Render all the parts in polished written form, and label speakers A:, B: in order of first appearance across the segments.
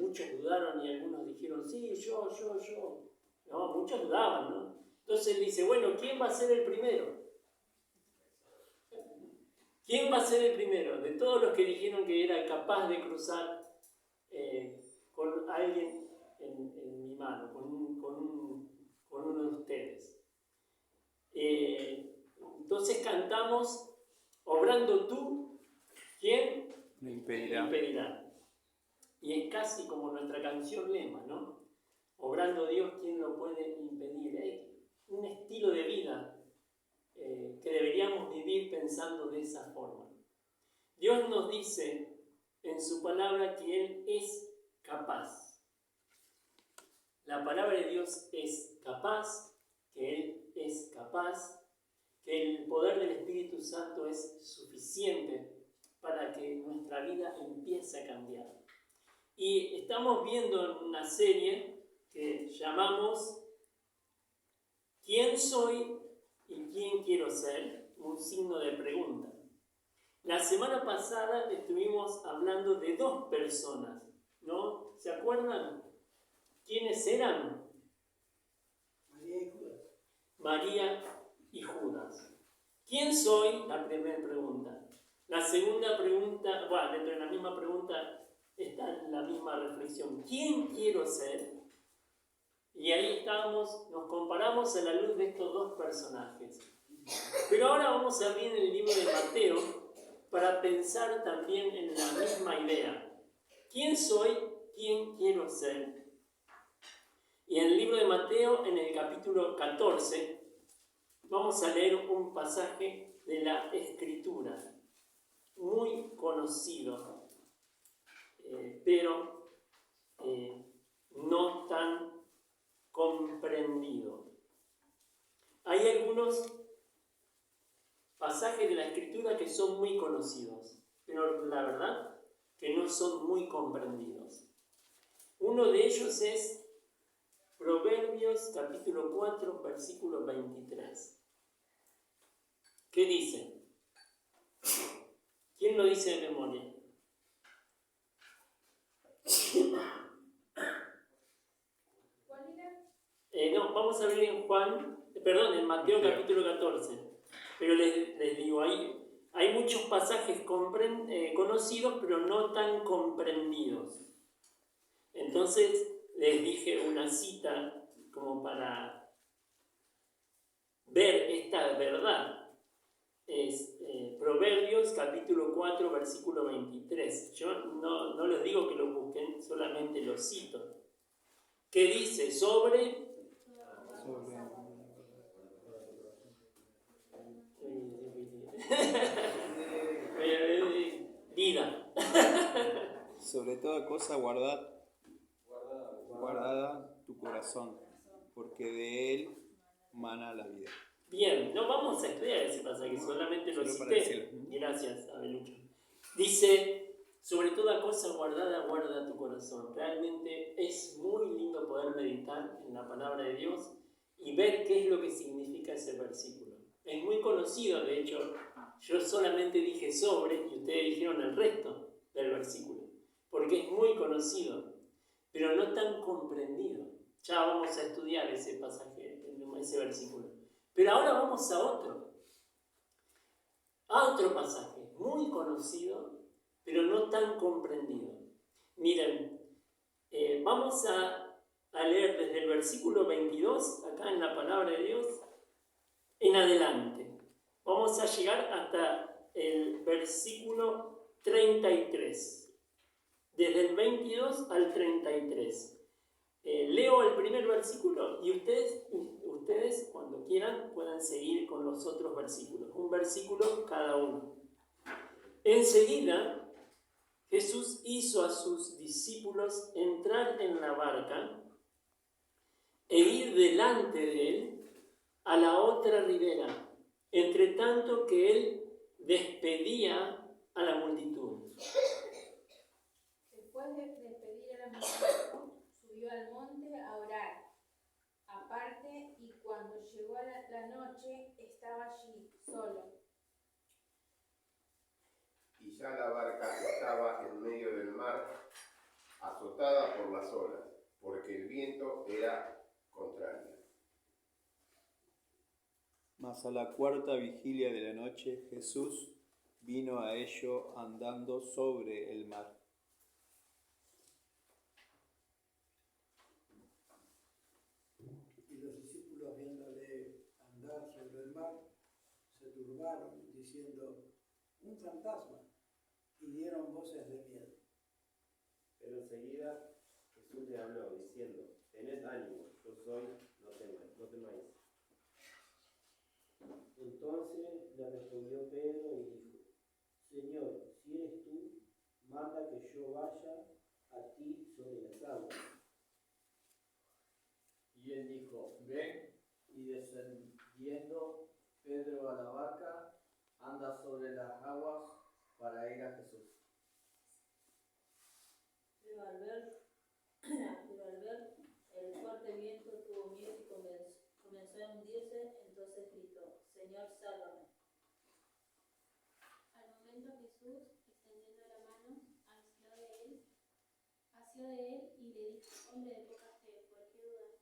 A: muchos dudaron y algunos dijeron, sí, yo. No, muchos dudaban, ¿no? Entonces él dice, bueno, ¿quién va a ser el primero? ¿Quién va a ser el primero? De todos los que dijeron que era capaz de cruzar con alguien en mi mano, con uno de ustedes. Entonces cantamos, obrando tú, ¿quién?
B: Me
A: Me impedirá. Y es casi como nuestra canción lema, ¿no? Obrando Dios, ¿quién lo puede impedir? Es un estilo de vida que deberíamos vivir pensando de esa forma. Dios nos dice en su palabra que Él es capaz. La palabra de Dios es capaz, que Él es capaz, que el poder del Espíritu Santo es suficiente para que nuestra vida empiece a cambiar. Y estamos viendo una serie que llamamos ¿Quién soy y quién quiero ser? Un signo de pregunta. La semana pasada estuvimos hablando de dos personas, ¿no? ¿Se acuerdan? ¿Quiénes eran?
C: María y Judas.
A: María y Judas. ¿Quién soy? La primera pregunta. La segunda pregunta, bueno, dentro de la misma pregunta está la misma reflexión. ¿Quién quiero ser? Y ahí nos comparamos a la luz de estos dos personajes. Pero ahora vamos a abrir el libro de Mateo para pensar también en la misma idea. ¿Quién soy? ¿Quién quiero ser? Y en el libro de Mateo, en el capítulo 14, vamos a leer un pasaje de la Escritura, muy conocido, pero no tan comprendido. Hay algunos pasajes de la Escritura que son muy conocidos, pero la verdad que no son muy comprendidos. Uno de ellos es Proverbios capítulo 4, versículo 23. ¿Qué dice? ¿Quién lo dice de memoria? No, vamos a ver en en Mateo capítulo 14. Pero les digo, hay muchos pasajes conocidos, pero no tan comprendidos. Entonces les dije una cita como para ver esta verdad. Es Proverbios capítulo 4, versículo 23. Yo no les digo que lo busquen, solamente lo cito. ¿Qué dice? Sobre vida.
B: Sobre toda cosa guardada tu corazón, porque de él mana la vida.
A: Bien, no vamos a estudiar ese pasaje, solamente lo cité. Gracias, Abelucho. Dice, sobre toda cosa guardada, guarda tu corazón. Realmente es muy lindo poder meditar en la palabra de Dios y ver qué es lo que significa ese versículo. Es muy conocido, de hecho, yo solamente dije sobre y ustedes dijeron el resto del versículo, porque es muy conocido, pero no tan comprendido. Ya vamos a estudiar ese pasaje, ese versículo. Pero ahora vamos a otro pasaje muy conocido, pero no tan comprendido. Miren, vamos a leer desde el versículo 22, acá en la palabra de Dios, en adelante. Vamos a llegar hasta el versículo 33. Desde el 22 al 33. Leo el primer versículo y ustedes cuando quieran puedan seguir con los otros versículos. Un versículo cada uno. Enseguida Jesús hizo a sus discípulos entrar en la barca e ir delante de él a la otra ribera, entre tanto que él despedía a la multitud.
D: Después de despedir a la multitud, subió al monte a orar aparte, y cuando llegó a la noche estaba allí solo.
E: Y ya la barca estaba en medio del mar, a azotada por las olas, porque el viento era contrario.
B: Mas a la cuarta vigilia de la noche Jesús vino a ellos andando sobre el mar.
C: Y los discípulos, viéndole andar sobre el mar, se turbaron, diciendo, un fantasma, y dieron voces de miedo.
F: Pero enseguida Jesús le habló, diciendo, tened ánimo, yo soy, no temáis. Entonces le respondió Pedro y dijo, Señor, si eres tú, manda que yo vaya a ti sobre las aguas.
G: Y él dijo, ven, y descendiendo Pedro a la barca, anda sobre las aguas para ir a Jesús.
H: Pero al ver el fuerte viento tuvo miedo y comenzó a hundirse, entonces gritó, Señor, sálvame.
I: Al momento Jesús, extendiendo la mano, asió de él y le dijo, hombre de poca fe, ¿por qué dudaste?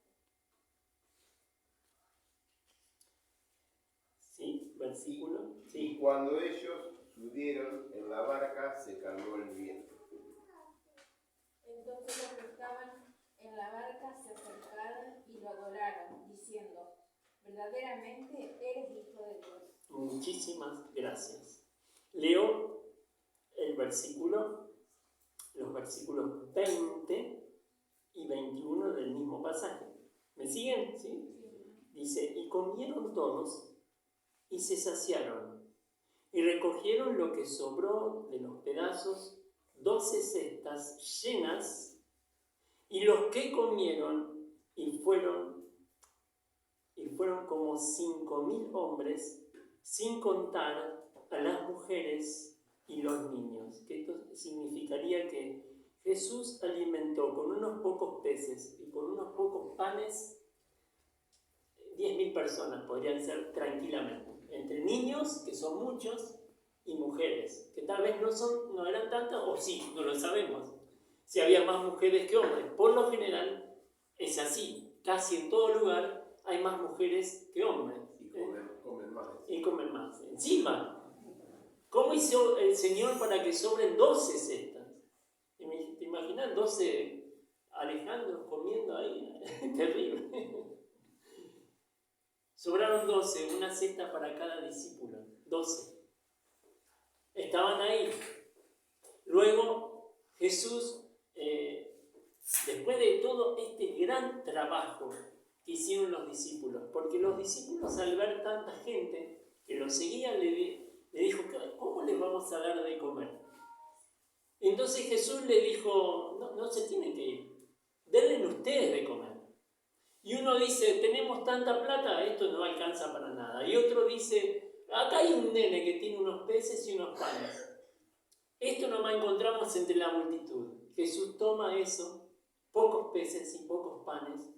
A: Sí, versículo.
E: Y
A: Sí.
E: cuando ellos subieron en la barca, se calmó el viento.
D: Entonces los que estaban en la barca se acercaron y lo adoraron, diciendo, verdaderamente eres Hijo de Dios.
A: Muchísimas gracias. Leo el versículo, los versículos 20 y 21 del mismo pasaje. ¿Me siguen? ¿Sí? Dice, y comieron todos y se saciaron, y recogieron lo que sobró de los pedazos, 12 cestas llenas, y los que comieron y fueron como 5.000 hombres, sin contar a las mujeres y los niños. Que esto significaría que Jesús alimentó con unos pocos peces y con unos pocos panes 10.000 personas, podrían ser tranquilamente, entre niños, que son muchos, y mujeres, que tal vez no eran tantas, o sí, no lo sabemos, si había más mujeres que hombres. Por lo general es así, casi en todo lugar hay más mujeres que hombres.
E: Y
A: comen más. Encima, ¿cómo hizo el Señor para que sobren 12 cestas? ¿Te imaginas 12 Alejandros comiendo ahí? Terrible. Sobraron 12, una cesta para cada discípulo. 12. Estaban ahí. Luego Jesús, después de todo este gran trabajo que hicieron los discípulos, porque los discípulos al ver tanta gente que los seguían le dijo, ¿cómo les vamos a dar de comer? Entonces Jesús le dijo, no se tienen que ir, denle ustedes de comer. Y uno dice, tenemos tanta plata, esto no alcanza para nada. Y otro dice, acá hay un nene que tiene unos peces y unos panes. Esto nomás encontramos entre la multitud. Jesús toma eso, pocos peces y pocos panes,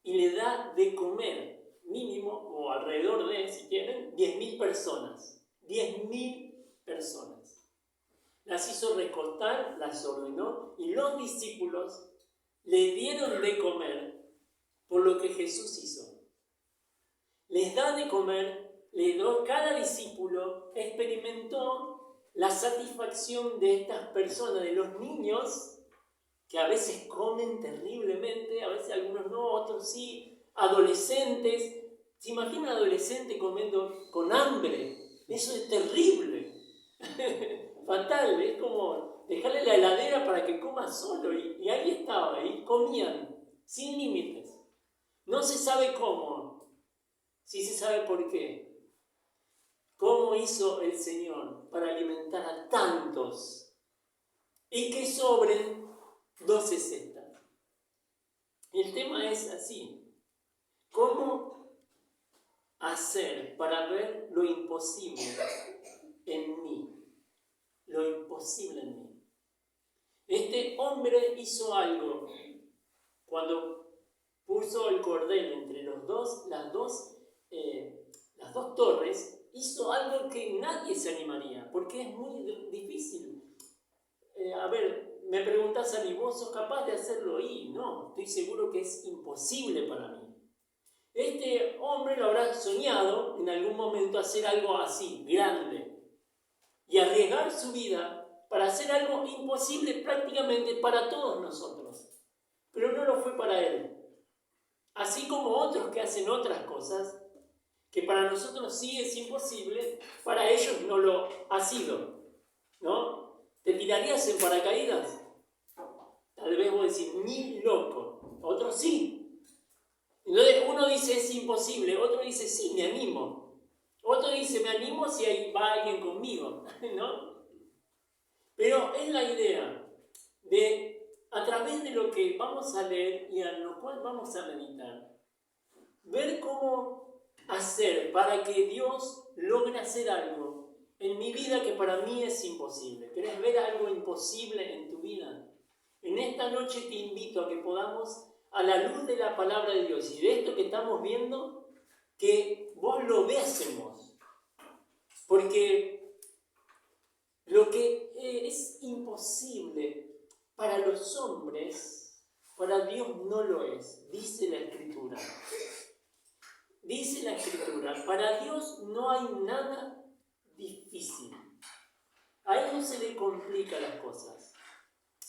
A: y le da de comer, mínimo, o alrededor de, si quieren, 10.000 personas. 10.000 personas. Las hizo recostar, las ordenó, y los discípulos le dieron de comer por lo que Jesús hizo. Les da de comer, cada discípulo experimentó la satisfacción de estas personas, de los niños, que a veces comen terriblemente, a veces algunos no, otros sí, adolescentes. ¿Se imagina un adolescente comiendo con hambre? Eso es terrible, fatal, es como dejarle la heladera para que coma solo, y ahí estaba, y comían, sin límites. No se sabe cómo, sí se sabe por qué. ¿Cómo hizo el Señor para alimentar a tantos y que sobren 12 cestas? El tema es así. ¿Cómo hacer para ver lo imposible en mí? Lo imposible en mí. Este hombre hizo algo cuando puso el cordel entre las dos torres, hizo algo que nadie se animaría, porque es muy difícil. me preguntas a mí, ¿vos sos capaz de hacerlo? Y no, estoy seguro que es imposible para mí. Este hombre lo habrá soñado en algún momento hacer algo así, grande, y arriesgar su vida para hacer algo imposible prácticamente para todos nosotros. Pero no lo fue para él. Así como otros que hacen otras cosas, que para nosotros sí es imposible, para ellos no lo ha sido, ¿no? ¿Te tirarías en paracaídas? Tal vez vos decís, ni loco. Otros sí. Entonces uno dice es imposible, otro dice sí, me animo. Otro dice me animo si ahí va alguien conmigo, ¿no? Pero es la idea de, a través de lo que vamos a leer y a lo cual vamos a meditar, ver cómo hacer para que Dios logre hacer algo en mi vida que para mí es imposible. ¿Querés ver algo imposible en tu vida? En esta noche te invito a que podamos, a la luz de la palabra de Dios y de esto que estamos viendo, que vos lo veas en vos. Porque lo que es imposible para los hombres, para Dios no lo es, dice la Escritura. Dice la Escritura, para Dios no hay nada difícil. A Él no se le complican las cosas.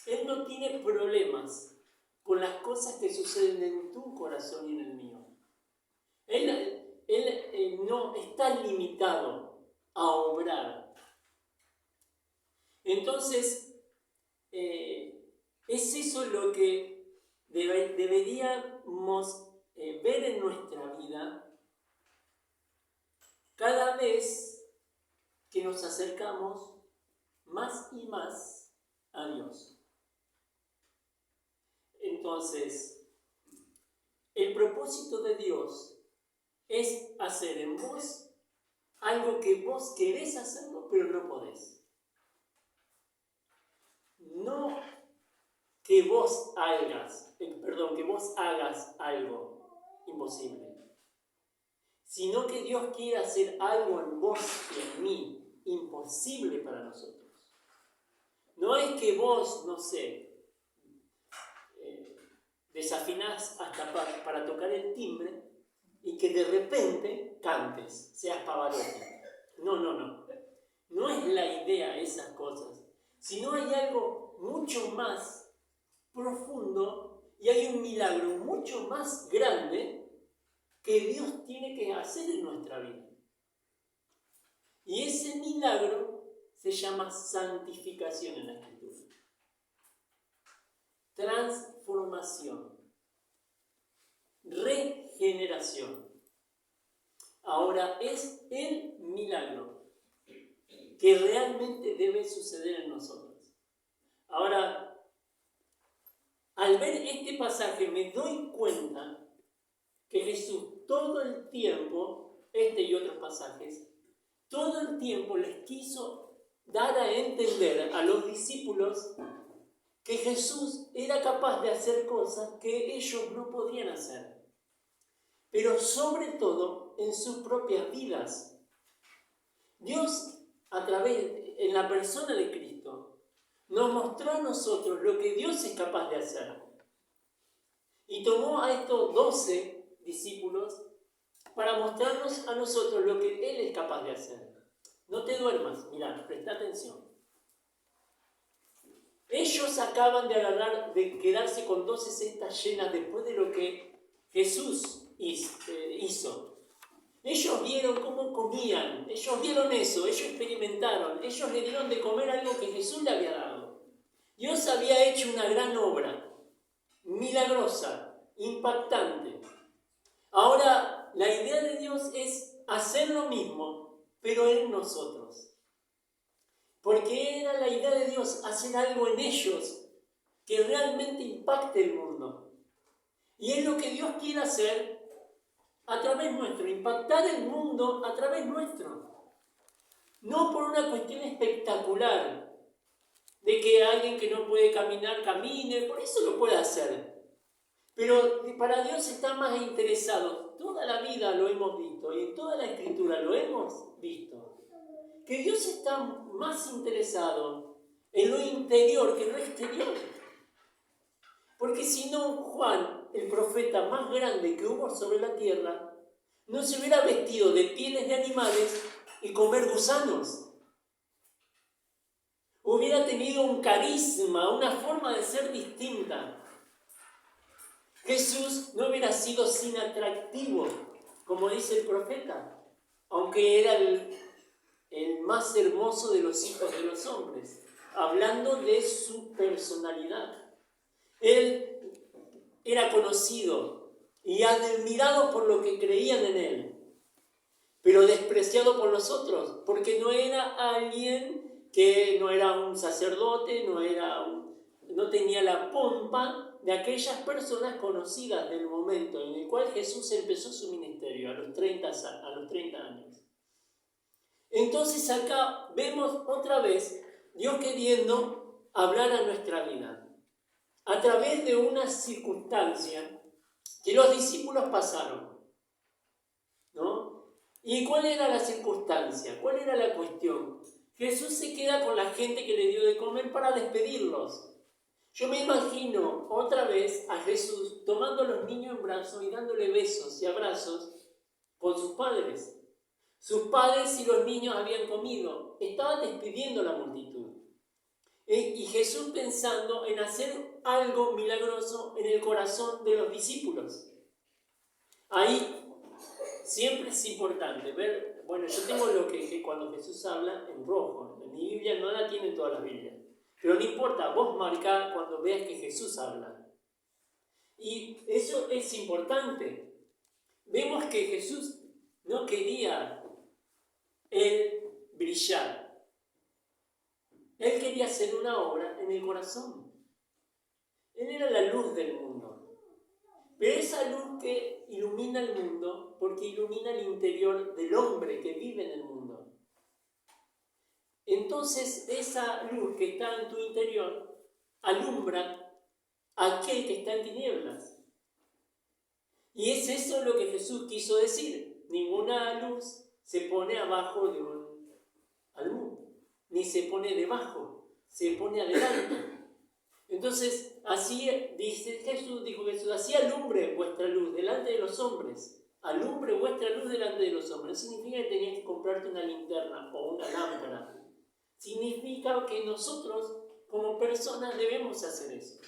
A: Él no tiene problemas con las cosas que suceden en tu corazón y en el mío. Él no está limitado a obrar. Entonces, es eso lo que deberíamos ver en nuestra vida cada vez que nos acercamos más y más a Dios. Entonces, el propósito de Dios es hacer en vos algo que vos querés hacerlo, pero no podés. No que vos hagas algo imposible, sino que Dios quiere hacer algo en vos y en mí imposible para nosotros. No es que vos, no sé, desafinás hasta para tocar el timbre y que de repente cantes, seas Pavarotti. No. No es la idea esas cosas, sino hay algo mucho más profundo y hay un milagro mucho más grande que Dios tiene que hacer en nuestra vida. Y ese milagro se llama santificación en la Escritura. Transformación. Regeneración. Ahora es el milagro que realmente debe suceder en nosotros. Ahora, al ver este pasaje me doy cuenta que Jesús todo el tiempo, este y otros pasajes, todo el tiempo les quiso dar a entender a los discípulos que Jesús era capaz de hacer cosas que ellos no podían hacer, pero sobre todo en sus propias vidas. Dios, en la persona de Cristo, nos mostró a nosotros lo que Dios es capaz de hacer. Y tomó a estos 12 discípulos para mostrarnos a nosotros lo que Él es capaz de hacer. No te duermas, mirá, presta atención. Ellos acaban de quedarse con 12 cestas llenas después de lo que Jesús hizo. Ellos vieron cómo comían, ellos vieron eso, ellos experimentaron, ellos le dieron de comer algo que Jesús le había dado. Dios había hecho una gran obra, milagrosa, impactante. Ahora, la idea de Dios es hacer lo mismo, pero en nosotros. Porque era la idea de Dios hacer algo en ellos que realmente impacte el mundo. Y es lo que Dios quiere hacer a través nuestro, impactar el mundo a través nuestro. No por una cuestión espectacular, de que alguien que no puede caminar, camine, por eso lo puede hacer. Pero para Dios está más interesado, toda la vida lo hemos visto y en toda la Escritura lo hemos visto, que Dios está más interesado en lo interior que en lo exterior. Porque si no, Juan, el profeta más grande que hubo sobre la tierra, no se hubiera vestido de pieles de animales y comer gusanos. Hubiera tenido un carisma, una forma de ser distinta. Jesús no hubiera sido sin atractivo, como dice el profeta, aunque era el más hermoso de los hijos de los hombres, hablando de su personalidad. Él era conocido y admirado por los que creían en él, pero despreciado por los otros, porque no era alguien que no era un sacerdote, no tenía la pompa de aquellas personas conocidas del momento en el cual Jesús empezó su ministerio, a los 30 años. Entonces acá vemos otra vez Dios queriendo hablar a nuestra vida, a través de una circunstancia que los discípulos pasaron, ¿no? ¿Y cuál era la circunstancia? ¿Cuál era la cuestión? Jesús se queda con la gente que le dio de comer para despedirlos. Yo me imagino otra vez a Jesús tomando a los niños en brazos y dándole besos y abrazos con sus padres. Sus padres y los niños habían comido, estaban despidiendo a la multitud. Y Jesús pensando en hacer algo milagroso en el corazón de los discípulos. Ahí siempre es importante ver, bueno, yo tengo lo que cuando Jesús habla en rojo, en mi Biblia no la tienen todas las Biblias, pero no importa, vos marcá cuando veas que Jesús habla. Y eso es importante. Vemos que Jesús no quería él brillar. Él quería hacer una obra en el corazón. Él era la luz del mundo. Pero esa luz que ilumina el mundo, porque ilumina el interior del hombre que vive en el mundo. Entonces esa luz que está en tu interior alumbra a aquel que está en tinieblas. Y es eso lo que Jesús quiso decir. Ninguna luz se pone abajo de un almud, ni se pone debajo, se pone adelante. Entonces, así dice Jesús, así alumbre vuestra luz delante de los hombres. Alumbre vuestra luz delante de los hombres. No significa que tenías que comprarte una linterna o una lámpara. Significa que nosotros, como personas, debemos hacer eso.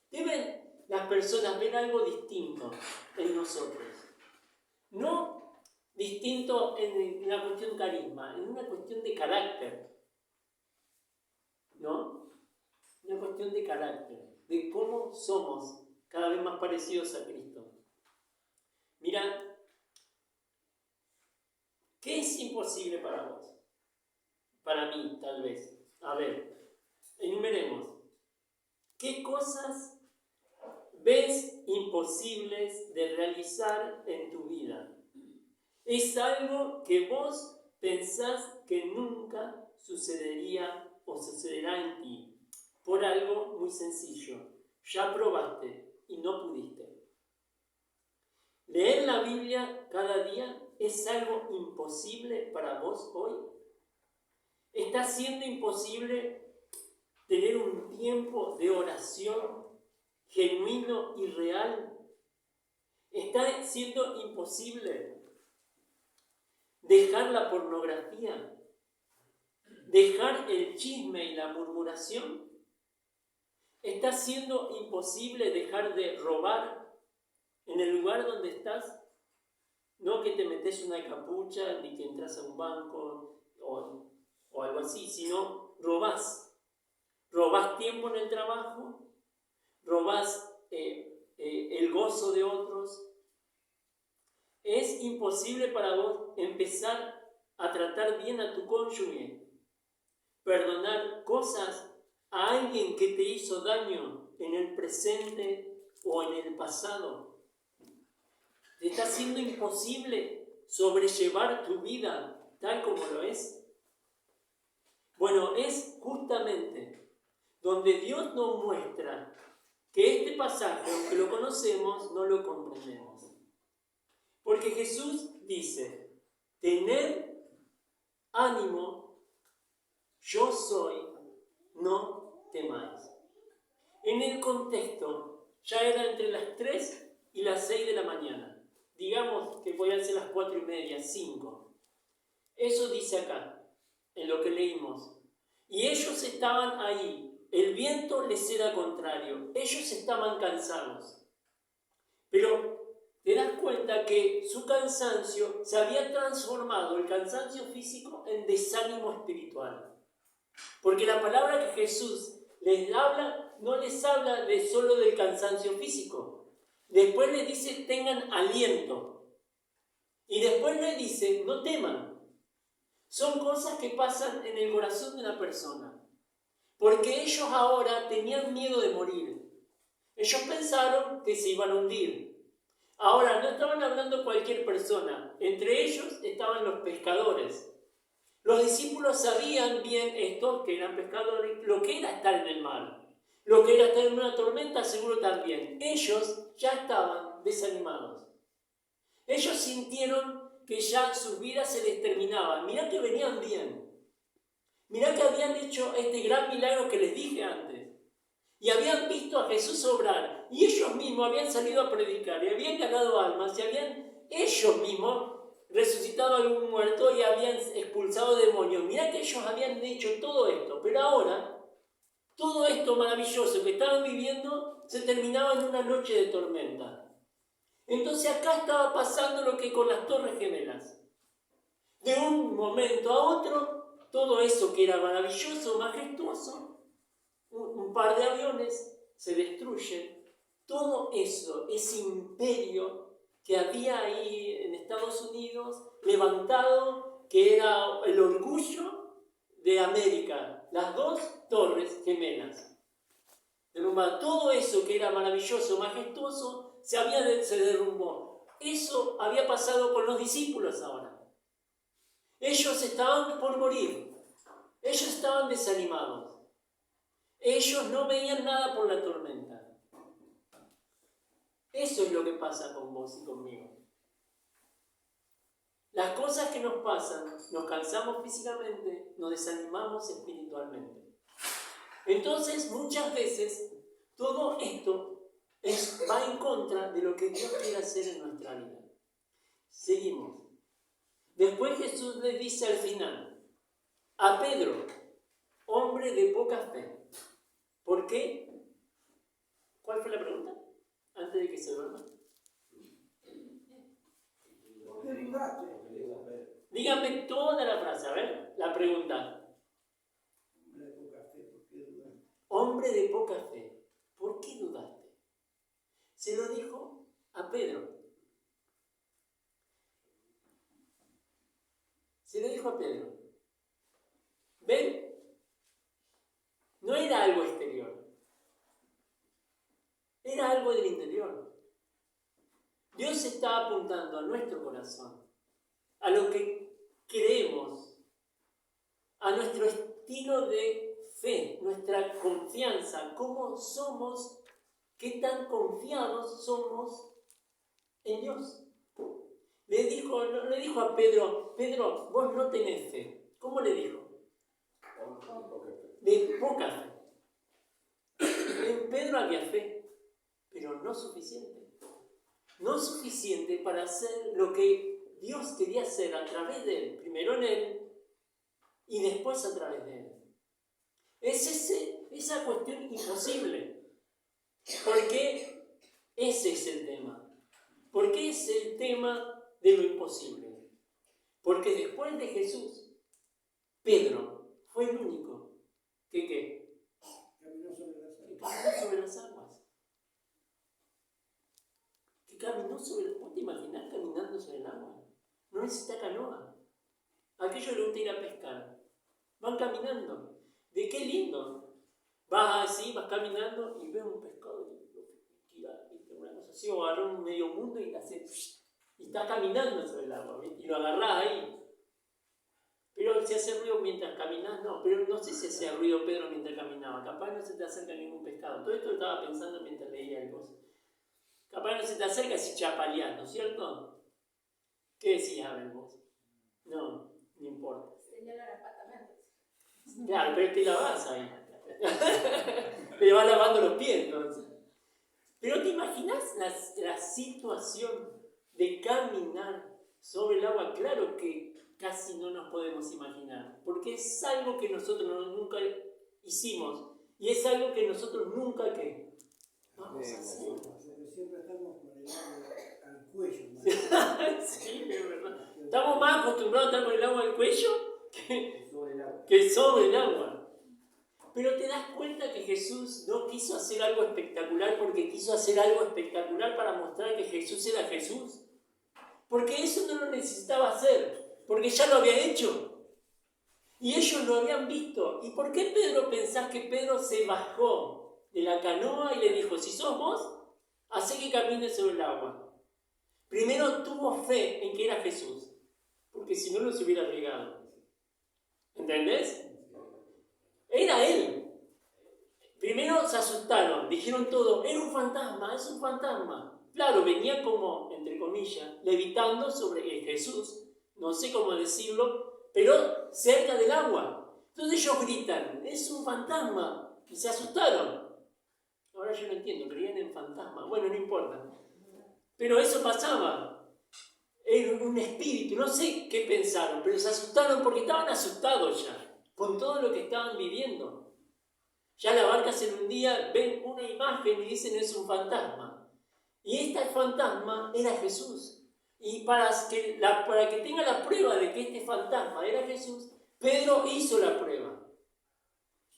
A: Deben las personas ver algo distinto en nosotros. No distinto en la cuestión carisma, en una cuestión de carácter. ¿No? Una cuestión de carácter, de cómo somos cada vez más parecidos a Cristo. Mira, ¿qué es imposible para vos? Para mí, tal vez. A ver, enumeremos. ¿Qué cosas ves imposibles de realizar en tu vida? Es algo que vos pensás que nunca sucedería o sucederá en ti. Por algo muy sencillo. Ya probaste y no pudiste. ¿Leer la Biblia cada día es algo imposible para vos hoy? ¿Está siendo imposible tener un tiempo de oración genuino y real? ¿Está siendo imposible dejar la pornografía? ¿Dejar el chisme y la murmuración? ¿Está siendo imposible dejar de robar en el lugar donde estás? No que te metes una capucha ni que entras a un banco o algo así, sino robás. Robás tiempo en el trabajo, robás el gozo de otros. ¿Es imposible para vos empezar a tratar bien a tu cónyuge? Perdonar cosas a alguien que te hizo daño en el presente o en el pasado. ¿Te está siendo imposible sobrellevar tu vida tal como lo es? Bueno, es justamente donde Dios nos muestra que este pasaje, aunque lo conocemos, no lo comprendemos. Porque Jesús dice, tened ánimo, yo soy, no temáis. En el contexto, ya era entre las 3 y las 6 de la mañana. Digamos que podían ser las 4:30, 5. Eso dice acá, en lo que leímos. Y ellos estaban ahí, el viento les era contrario, ellos estaban cansados. Pero te das cuenta que su cansancio se había transformado, el cansancio físico, en desánimo espiritual. Porque la palabra que Jesús les habla, no les habla solo del cansancio físico. Después les dice, tengan aliento. Y después les dice, no teman. Son cosas que pasan en el corazón de una persona. Porque ellos ahora tenían miedo de morir. Ellos pensaron que se iban a hundir. Ahora, no estaban hablando cualquier persona. Entre ellos estaban los pescadores. Los discípulos sabían bien esto, que eran pescadores, lo que era estar en el mar. Lo que era estar en una tormenta, seguro también. Ellos ya estaban desanimados. Ellos sintieron que ya sus vidas se les terminaban. Mirá que venían bien. Mirá que habían hecho este gran milagro que les dije antes. Y habían visto a Jesús obrar. Y ellos mismos habían salido a predicar. Y habían ganado almas. Y habían ellos mismos resucitado a algún muerto y habían expulsado demonios. Mirá que ellos habían hecho todo esto. Pero ahora, todo esto maravilloso que estaban viviendo se terminaba en una noche de tormenta. Entonces acá estaba pasando lo que con las Torres Gemelas. De un momento a otro, todo eso que era maravilloso, majestuoso, un par de aviones se destruyen. Todo eso, ese imperio que había ahí en Estados Unidos, levantado, que era el orgullo de América, las 2 Torres Gemelas. Todo eso que era maravilloso, majestuoso, se derrumbó. Eso había pasado con los discípulos ahora. Ellos estaban por morir. Ellos estaban desanimados. Ellos no veían nada por la tormenta. Eso es lo que pasa con vos y conmigo. Las cosas que nos pasan, nos cansamos físicamente, nos desanimamos espiritualmente. Entonces, muchas veces, todo esto va en contra de lo que Dios quiere hacer en nuestra vida. Seguimos. Después Jesús le dice al final, a Pedro, hombre de poca fe. ¿Por qué? ¿Cuál fue la pregunta? Antes de que se duerma.
C: ¿Por qué dudaste?
A: Díganme toda la frase, a ver, la pregunta. Hombre de poca fe, ¿por qué dudaste? Se lo dijo a Pedro. Se lo dijo a Pedro. ¿Ven? No era algo exterior. Era algo del interior. Dios está apuntando a nuestro corazón, a lo que creemos, a nuestro estilo de fe, nuestra confianza, cómo somos, qué tan confiados somos en Dios. Le dijo a Pedro, Pedro, vos no tenés fe. ¿Cómo le dijo? De poca fe. En Pedro había fe, pero no suficiente. No suficiente para hacer lo que Dios quería hacer a través de él. Primero en él y después a través de él. Es esa cuestión imposible. Porque ese es el tema. Porque es el tema de lo imposible. Porque después de Jesús, Pedro fue el único que caminó sobre las aguas. Que caminó sobre. ¿Vos te imaginás caminando sobre el agua? No necesita canoa. Aquello le gusta ir a pescar. Van caminando. ¿De qué lindo? Vas así, vas caminando y ves un pescado y lo tira, ¿viste? Una cosa así, o agarrar un medio mundo y hace. Y está caminando sobre el agua, ¿viste? Y lo agarrás ahí. Pero si hace ruido mientras caminas, no. Pero no sé si hacía ruido Pedro mientras caminaba. Capaz no se te acerca ningún pescado. Todo esto lo estaba pensando mientras leía el cosa. Capaz no se te acerca si chapaleando, ¿cierto? ¿Qué decías, a ver vos? No importa.
D: Señala la pata.
A: Claro, pero te la vas ahí. Le va lavando los pies, entonces. Pero ¿te imaginas la situación de caminar sobre el agua? Claro que casi no nos podemos imaginar, porque es algo que nosotros nunca hicimos y es algo que nosotros nunca vamos a hacer.
C: Porque siempre estamos con el agua al cuello. ¿no?
A: Sí, es verdad. Estamos más acostumbrados a estar con el agua al cuello
F: Sobre el agua.
A: que sobre el agua. Pero te das cuenta que Jesús no quiso hacer algo espectacular porque quiso hacer algo espectacular para mostrar que Jesús era Jesús. Porque eso no lo necesitaba hacer, porque ya lo había hecho. Y ellos lo habían visto. ¿Y por qué Pedro pensás que Pedro se bajó de la canoa y le dijo, si sos vos, hacé que camines sobre el agua? Primero tuvo fe en que era Jesús, porque si no, no se hubiera llegado. ¿Entendés? Era él. Primero se asustaron, dijeron todo, era un fantasma, es un fantasma. Claro, venía como, entre comillas, levitando sobre Jesús, no sé cómo decirlo, pero cerca del agua. Entonces ellos gritan, es un fantasma, y se asustaron. Ahora yo no entiendo, creían en fantasma, bueno, no importa. Pero eso pasaba, era un espíritu, no sé qué pensaron, pero se asustaron porque estaban asustados ya, con todo lo que estaban viviendo. Ya la barca se hundía, ven una imagen y dicen es un fantasma. Y este fantasma era Jesús. Y para que tenga la prueba de que este fantasma era Jesús, Pedro hizo la prueba.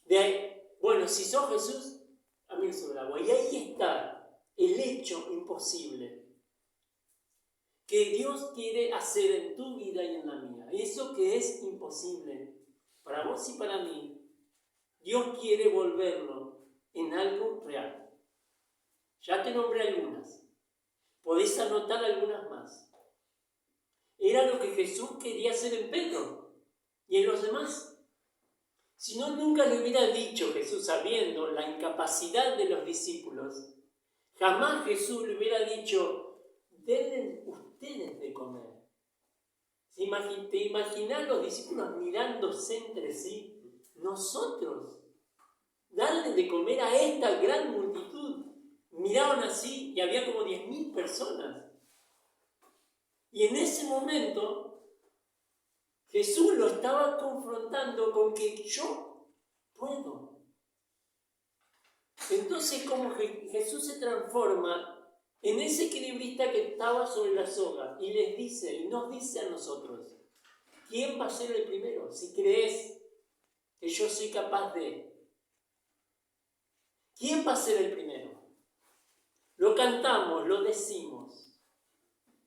A: De ahí, bueno, si sos Jesús, camina sobre el agua. Y ahí está el hecho imposible que Dios quiere hacer en tu vida y en la mía. Eso que es imposible para vos y para mí, Dios quiere volverlo en algo real. Ya te nombré algunas. Podés anotar algunas más. Era lo que Jesús quería hacer en Pedro y en los demás. Si no, nunca le hubiera dicho Jesús, sabiendo la incapacidad de los discípulos, jamás Jesús le hubiera dicho, denle ustedes de comer. ¿Te imaginas los discípulos mirándose entre sí? Nosotros, darle de comer a esta gran multitud. Miraban así y había como 10.000 personas. Y en ese momento Jesús lo estaba confrontando con que yo puedo. Entonces como Jesús se transforma en ese equilibrista que estaba sobre la soga y les dice, y nos dice a nosotros, ¿quién va a ser el primero? Si crees que yo soy capaz de. ¿Quién va a ser el primero? Lo cantamos, lo decimos.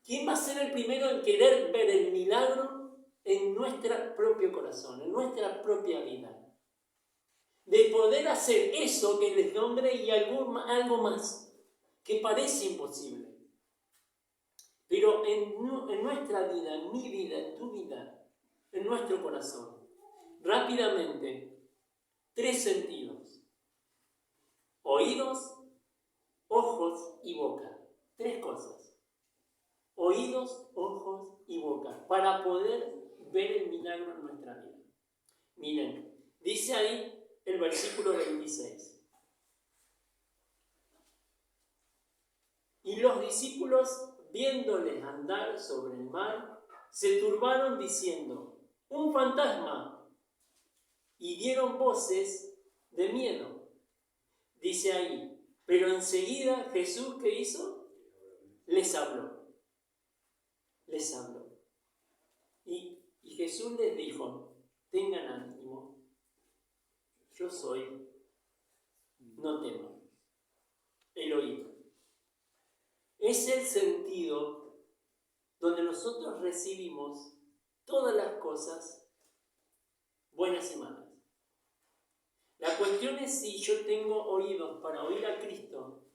A: ¿Quién va a ser el primero en querer ver el milagro en nuestro propio corazón, en nuestra propia vida? De poder hacer eso que les nombré y algo más que parece imposible. Pero en nuestra vida, en mi vida, en tu vida, en nuestro corazón, rápidamente, 3 sentidos: oídos, ojos y boca. 3 cosas. Oídos, ojos y boca. Para poder ver el milagro en nuestra vida. Miren, dice ahí el versículo 26. Y los discípulos, viéndoles andar sobre el mar, se turbaron diciendo, ¡un fantasma! Y dieron voces de miedo. Dice ahí, pero enseguida Jesús, ¿qué hizo? Les habló. Les habló. Y Jesús les dijo, tengan ánimo, yo soy, no teman. El oído. Es el sentido donde nosotros recibimos todas las cosas buenas y malas. La cuestión es si yo tengo oídos para oír a Cristo,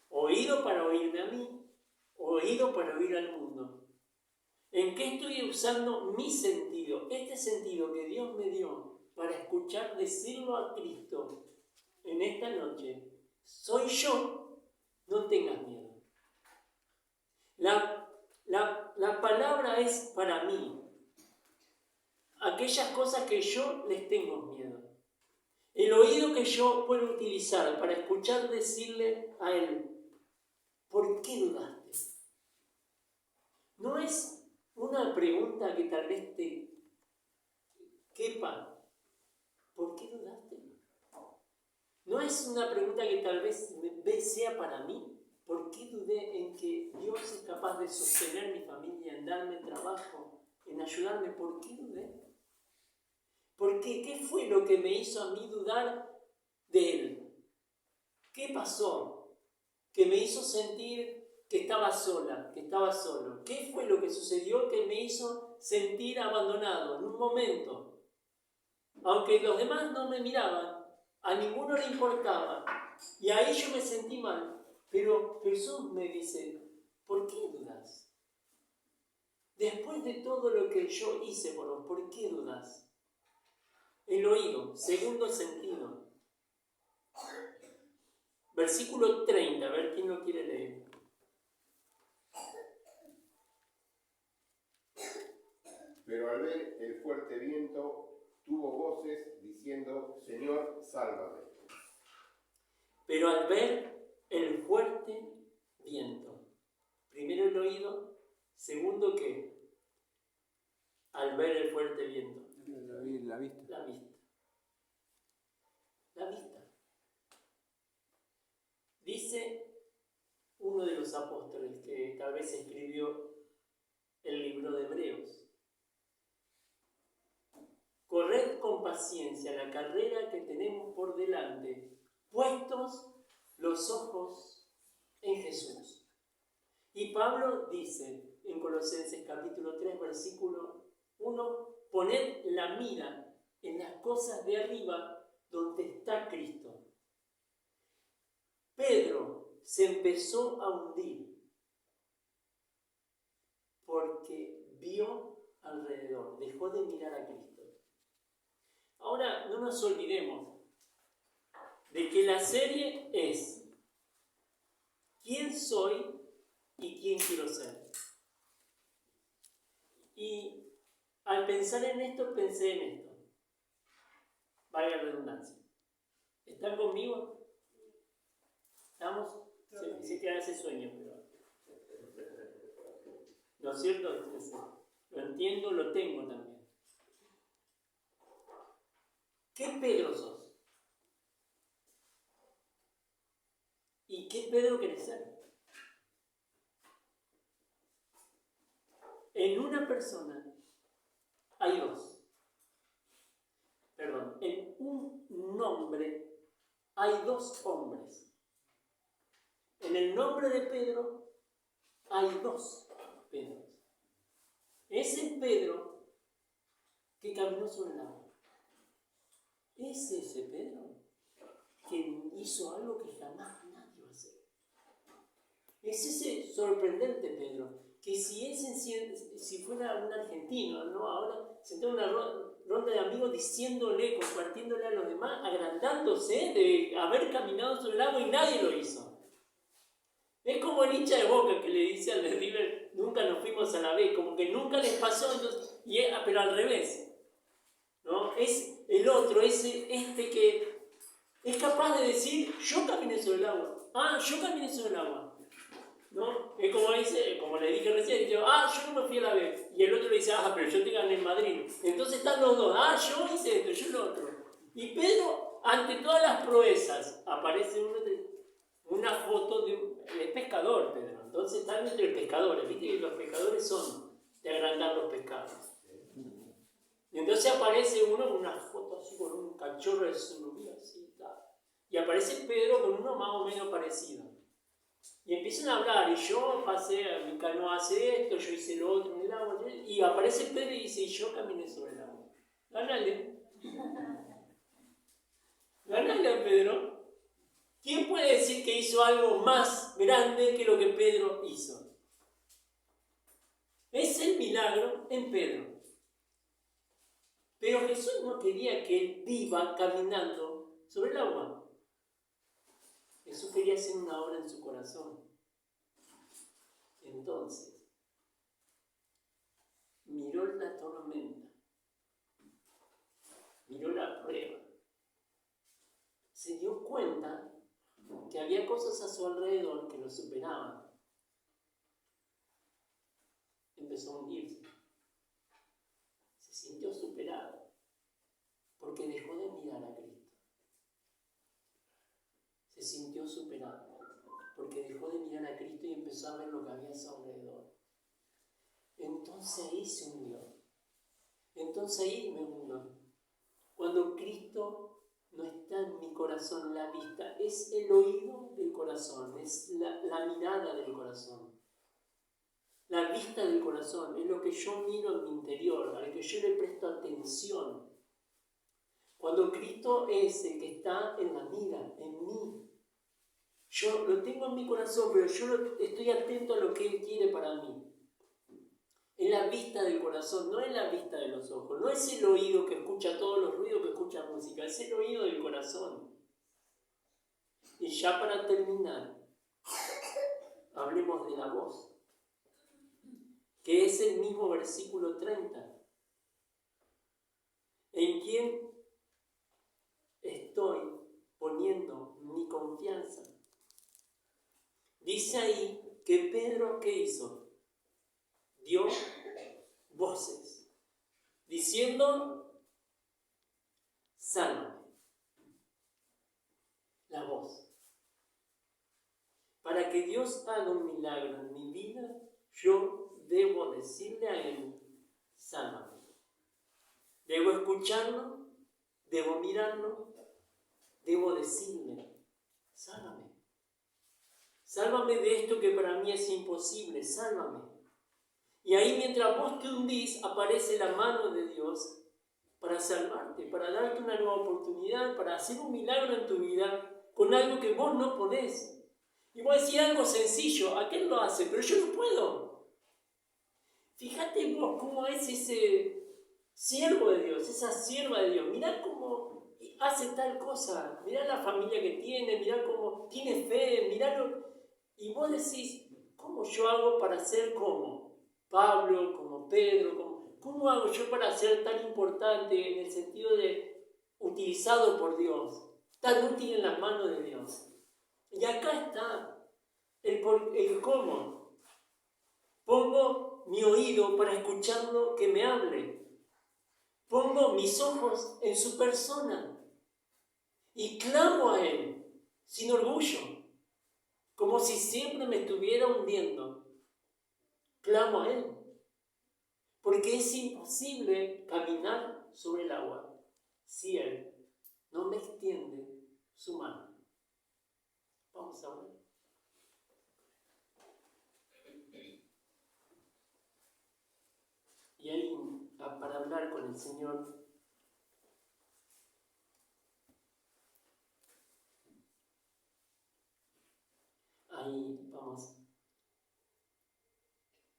A: oído para oírme a mí, oído para oír al mundo. ¿En qué estoy usando mi sentido? Este sentido que Dios me dio para escuchar decirlo a Cristo en esta noche. Soy yo, no tengas miedo. La palabra es para mí. Aquellas cosas que yo les tengo miedo. El oído que yo puedo utilizar para escuchar decirle a él, ¿por qué dudaste? No es una pregunta que tal vez te quepa. ¿Por qué dudaste? No es una pregunta que tal vez sea para mí. ¿Por qué dudé en que Dios es capaz de sostener mi familia, en darme trabajo, en ayudarme? ¿Por qué dudé? ¿Por qué? ¿Qué fue lo que me hizo a mí dudar de Él? ¿Qué pasó? Que me hizo sentir que estaba sola, que estaba solo. ¿Qué fue lo que sucedió que me hizo sentir abandonado en un momento? Aunque los demás no me miraban, a ninguno le importaba. Y ahí yo me sentí mal. Pero Jesús me dice, ¿por qué dudas? Después de todo lo que yo hice por vos, ¿por qué dudas? El oído, segundo sentido. Versículo 30, a ver quién lo quiere leer.
E: Pero al ver el fuerte viento, tuvo voces diciendo, Señor, sálvame.
A: Pero al ver el fuerte viento. Primero el oído, segundo ¿qué? Al ver el fuerte viento.
B: La vista.
A: La vista. La vista. Dice uno de los apóstoles que tal vez escribió el libro de Hebreos. Corred con paciencia la carrera que tenemos por delante, puestos los ojos en Jesús. Y Pablo dice en Colosenses capítulo 3, versículo 1, poned la mira en las cosas de arriba donde está Cristo. Pedro se empezó a hundir porque vio alrededor, dejó de mirar a Cristo. Ahora, no nos olvidemos de que la serie es ¿quién soy y quién quiero ser? Y al pensar en esto, pensé en esto. Valga la redundancia. ¿Están conmigo? ¿Estamos? Sé que hace sueño, pero... ¿No es cierto? Lo entiendo, lo tengo también. ¿Qué Pedro sos? ¿Y qué Pedro querés ser? En una persona hay dos. Perdón, en un nombre hay dos hombres. En el nombre de Pedro hay dos Pedros. Es el Pedro que caminó sobre el agua. Es ese Pedro que hizo algo que jamás nadie va a hacer. Es ese sorprendente Pedro que si fuera un argentino, ¿no? Ahora se da una ronda de amigos diciéndole, compartiéndole a los demás, agrandándose de haber caminado sobre el agua y nadie lo hizo. Es como el hincha de Boca que le dice al de River, nunca nos fuimos a la B, como que nunca les pasó, entonces, pero al revés. ¿No? Es el otro, este que es capaz de decir, yo caminé sobre el agua. Ah, yo caminé sobre el agua. ¿No? Es como dice, como le dije recién, yo no me fui a la B. Y el otro le dice, pero yo te gané en Madrid. Entonces están los dos, yo hice esto, yo lo otro. Y Pedro, ante todas las proezas, aparece una foto de pescador, Pedro. Entonces están entre pescadores, viste que los pescadores son de agrandar los pescados. Y entonces aparece uno con una foto así, con un cachorro de surubí así y tal. Y aparece Pedro con uno más o menos parecido. Y empiezan a hablar, y yo pasé, mi canoa hace esto, yo hice lo otro en el agua, y aparece Pedro y dice, y yo caminé sobre el agua. Ganale. Ganale a Pedro. ¿Quién puede decir que hizo algo más grande que lo que Pedro hizo? Es el milagro en Pedro. Pero Jesús no quería que él viva caminando sobre el agua. Jesús quería hacer una obra en su corazón. Entonces, miró la tormenta, miró la prueba, se dio cuenta que había cosas a su alrededor que lo superaban. Empezó a hundirse. Se sintió superado porque dejó de mirar a Cristo. Se sintió superado porque dejó de mirar a Cristo y empezó a ver lo que había a su alrededor. Entonces ahí se hundió. Entonces ahí me hundo. Cuando Cristo no está en mi corazón, la vista, es el oído del corazón, es la mirada del corazón. La vista del corazón es lo que yo miro en mi interior, al que yo le presto atención. Cuando Cristo es el que está en la mira, en mí, yo lo tengo en mi corazón, pero yo estoy atento a lo que Él quiere para mí. Es la vista del corazón, no es la vista de los ojos, no es el oído que escucha todos los ruidos que escucha música, es el oído del corazón. Y ya para terminar, hablemos de la voz, que es el mismo versículo 30. ¿En quién estoy poniendo mi confianza? Dice ahí que Pedro, ¿qué hizo? Dio voces, diciendo, sálvame. La voz. Para que Dios haga un milagro en mi vida, yo debo decirle a Él, sálvame. Debo escucharlo, debo mirarlo, debo decirle, sálvame. Sálvame de esto que para mí es imposible, sálvame. Y ahí mientras vos te hundís, aparece la mano de Dios para salvarte, para darte una nueva oportunidad, para hacer un milagro en tu vida con algo que vos no podés. Y vos decís algo sencillo, aquel lo hace, pero yo no puedo. Fíjate vos cómo es ese siervo de Dios, esa sierva de Dios. Mirá cómo hace tal cosa, mirá la familia que tiene, mirá cómo tiene fe, mirá. Y vos decís, ¿cómo yo hago para ser como Pablo, como Pedro? ¿Cómo hago yo para ser tan importante en el sentido de utilizado por Dios, tan útil en las manos de Dios? Y acá está el cómo. Pongo mi oído para escucharlo que me hable. Pongo mis ojos en su persona y clamo a Él sin orgullo, como si siempre me estuviera hundiendo. Clamo a Él, porque es imposible caminar sobre el agua si Él no me extiende su mano. Vamos a ver. Y ahí, para hablar con el Señor, ahí vamos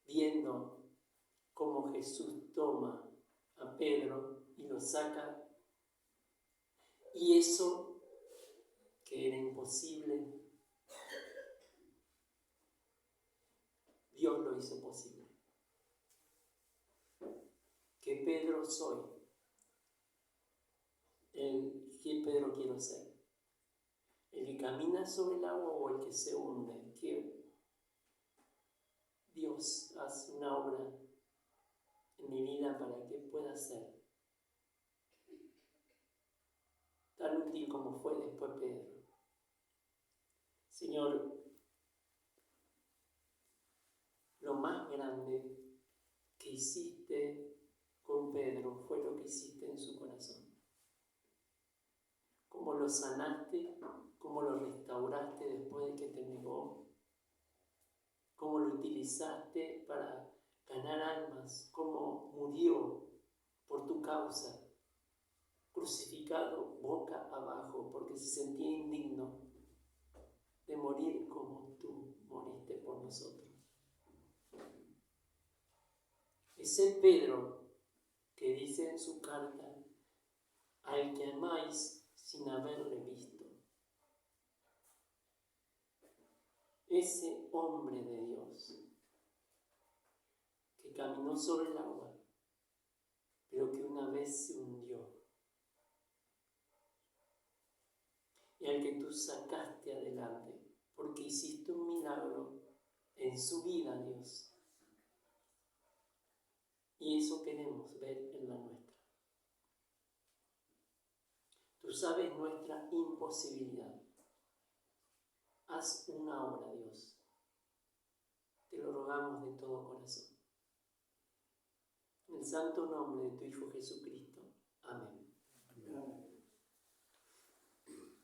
A: viendo cómo Jesús toma a Pedro y lo saca, y eso que era imposible, Dios lo hizo posible. Que Pedro soy, ¿qué Pedro quiero ser? ¿El que camina sobre el agua o el que se hunde? Que Dios hace una obra en mi vida para que pueda ser tan útil como fue después Pedro. Señor, lo más grande que hiciste con Pedro fue lo que hiciste en su corazón. Cómo lo sanaste, cómo lo restauraste después de que te negó, cómo lo utilizaste para ganar almas, cómo murió por tu causa, crucificado boca abajo, porque se sentía indigno de morir como tú moriste por nosotros. Ese Pedro que dice en su carta, al que amáis sin haberle visto. Ese hombre de Dios que caminó sobre el agua, pero que una vez se hundió. y al que tú sacaste adelante, porque hiciste un milagro en su vida, Dios. Y eso queremos ver en la nuestra. Tú sabes nuestra imposibilidad. Haz una obra, Dios. Te lo rogamos de todo corazón. En el santo nombre de tu Hijo Jesucristo. Amén.
C: Amén.